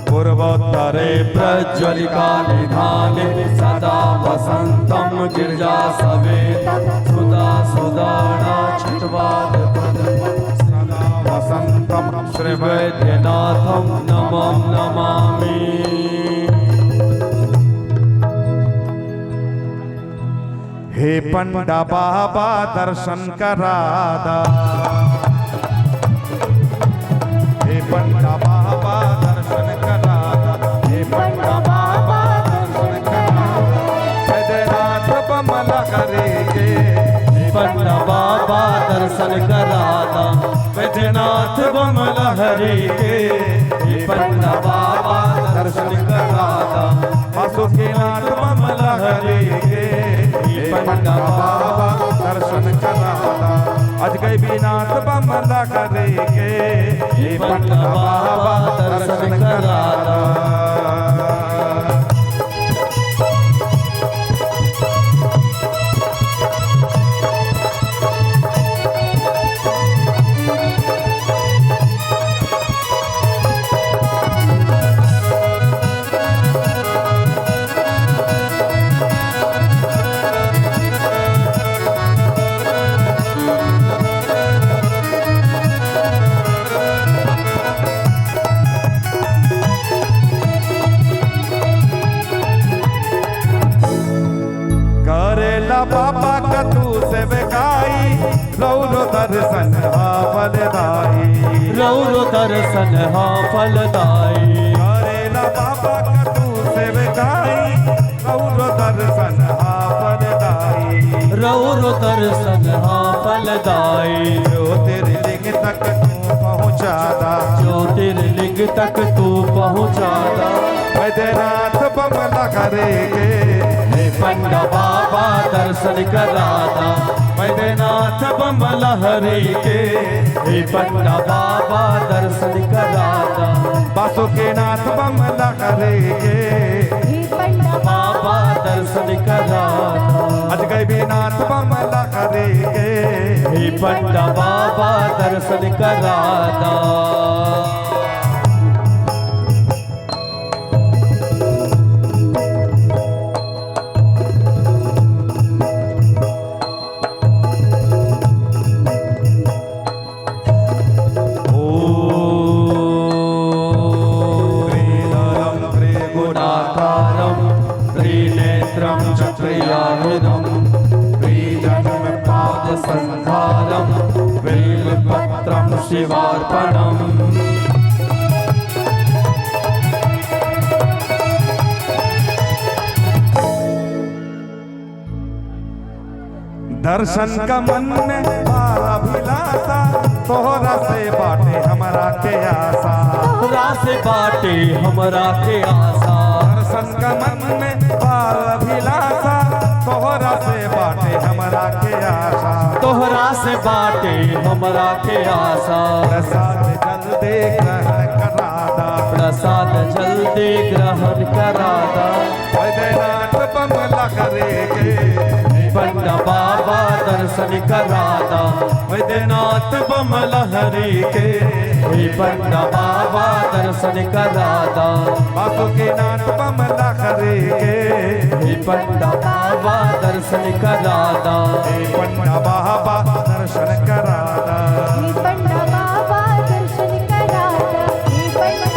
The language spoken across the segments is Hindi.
पूर्वोत्तरे प्रज्वलिका निधाने सदा वसन्तं गिरिजा सवेत सुधा सुदाना छिटवाद सदा वसन्तं श्रीवैद्यनाथं नमं नमामि। हे पंडा बाबा दर्शन करादा, हे पंडा बाबा दर्शन करादा, हे पंडा बाबा दर्शन करादा, बैद्यनाथ बमला करेंगे। हे पंडा बाबा दर्शन करादा, बैद्यनाथ बमला हरेंगे। हे पंडा बाबा दर्शन करादा, वासुकीनाथ बमला हरेंगे। हे पंडा बाबा दर्शन करादा, अजगैबीनाथ बमला करेंगे। हे पंडा बाबा दर्शन करादा। करेला बाबा का तू सेवकाई, रौरो दर्शन हा फलदाई, रौरो दर्शन हा फलदाई। करेला बाबा का तू सेवकाई, रौरो दर्शन हा फलदाई, रौरो दर्शन हा फलदाई। ज्योतिर्लिंग तक तू पहुँचादा, ज्योतिर्लिंग तक तू पहुँचादा, बैद्यनाथ बमला करेंगे। हे पंडा बाबा दर्शन करादा, बैद्यनाथ बमला हरेंगे। हे पंडा बाबा दर्शन करादा, वासुकीनाथ बमला करेंगे। बाबा दर्शन करादा, अजगैबीनाथ बमला करेंगे। हे पंडा बाबा दर्शन करादा। संधारम बेलपत्रम शिवार्पणम। दर्शन का मन में अभिलाषा, तोहरा से बाटे हमरा के आशा, तोहरा से बाटे हमरा के आशा। दर्शन का मन में अभिलाषा, तोहरा से बाटे हमरा के आशा, तोहरा से बाटे हमरा के आशा। प्रसाद जल्दी ग्रहण करादा, प्रसाद जल्दी ग्रहण करादा, बैद्यनाथ बमला करेंगे। पंडा बाबा दर्शन करादा, बैद्यनाथ बमला हरेंगे। हे पंडा बाबा दर्शन करादा, वासुकीनाथ बमला करेंगे। हे पंडा बाबा दर्शन करादा, हे पंडा बाबा दर्शन करादा। हे पंडा बाबा दर्शन करादा, हे पंडा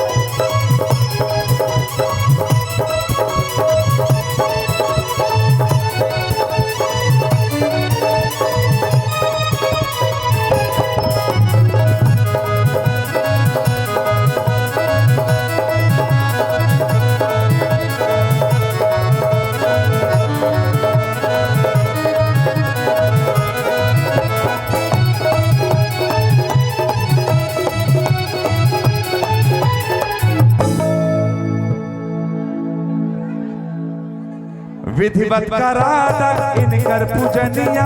विधिवत करादा इनकर पूजनिया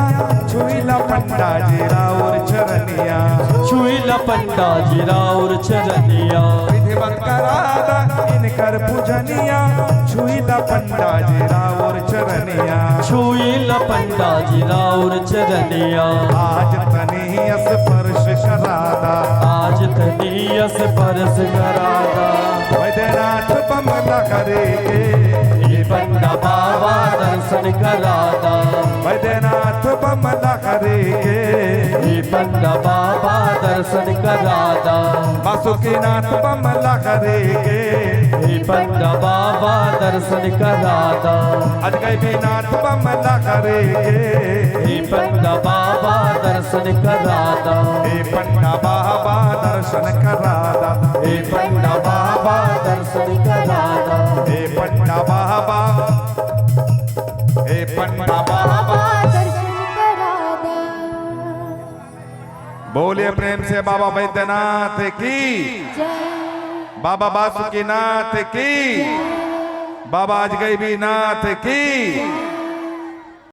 छुईला पंडा जी राउर चरनिया छुईला पंडा जी राउर चरनिया विधिवत करादा इनकर पूजनिया छुईला पंडा जी राउर चरनिया छुईला पंडा जी राउर चरनिया आज तनी स्पर्श करादा आज तनी स्पर्श करादा वैद्यनाथ बमला करेगे हे पंडा बाबा दर्शन करादा वैद्यनाथ बमला करेगे हे पंडा बाबा दर्शन करादा वासुकीनाथ बमला करेगे हे पंडा बाबा दर्शन करादा अजगैबीनाथ बमला करेगे हे पंडा बाबा दर्शन करादा हे पंडा बाबा दर्शन करादा हे पंडा बाबा दर्शन करादा हे पंडा बाबा हे पंडा बाबा दर्शन करादा। बोलिए प्रेम से बाबा वैद्यनाथ की जय बाबा बासुकीनाथ की बाबा अजगैबीनाथ की